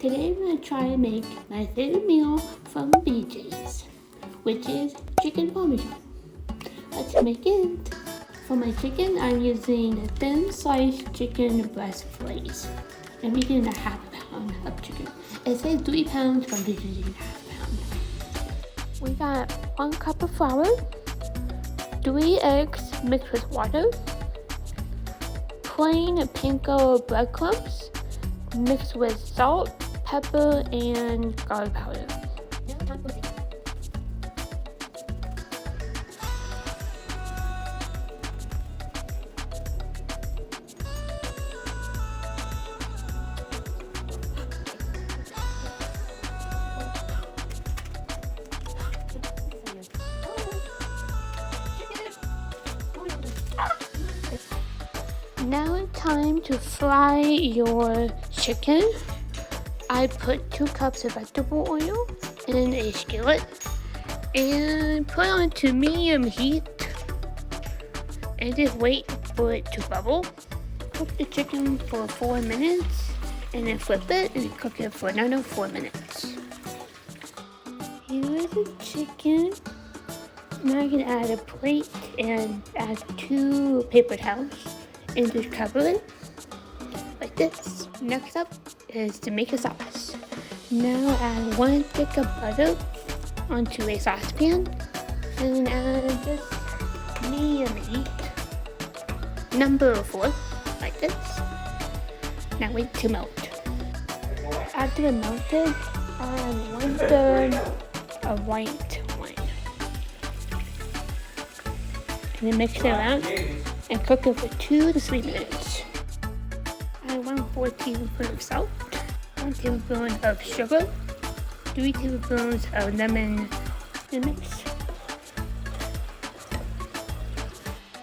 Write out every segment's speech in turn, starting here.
Today I'm going to try to make my favorite meal from BJ's, which is chicken Parmesan. Let's make it. For my chicken, I'm using thin sliced chicken breast fillets. I'm using a half pound of chicken. It says 3 pounds, but I'm just using half pound. We got 1 cup of flour, 3 eggs mixed with water, plain panko breadcrumbs mixed with salt, pepper, and garlic powder. Now it's time to fry your chicken. I put 2 cups of vegetable oil in a skillet and put on to medium heat and just wait for it to bubble. Cook the chicken for 4 minutes and then flip it and cook it for another 4 minutes. Here's the chicken. Now I can add a plate and add 2 paper towels and just cover it like this. Next up is to make a sauce. Now add 1 stick of butter onto a saucepan and add just medium heat, number 4, like this. Now wait to melt. After it melted, add 1/3 of white wine and then mix it around and cook it for 2 to 3 minutes. Add 1/4 teaspoon of salt, 1 tablespoon of sugar, 3 tablespoons of lemon mix.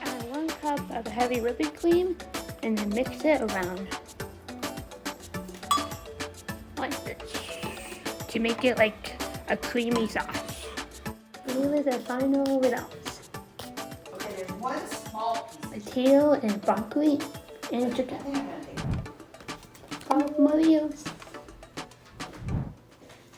Add 1 cup of heavy whipping cream and then mix it around like this to make it like a creamy sauce. Here is the final result. Okay, there's 1 small piece. Potato and broccoli and chicken. All Mario's.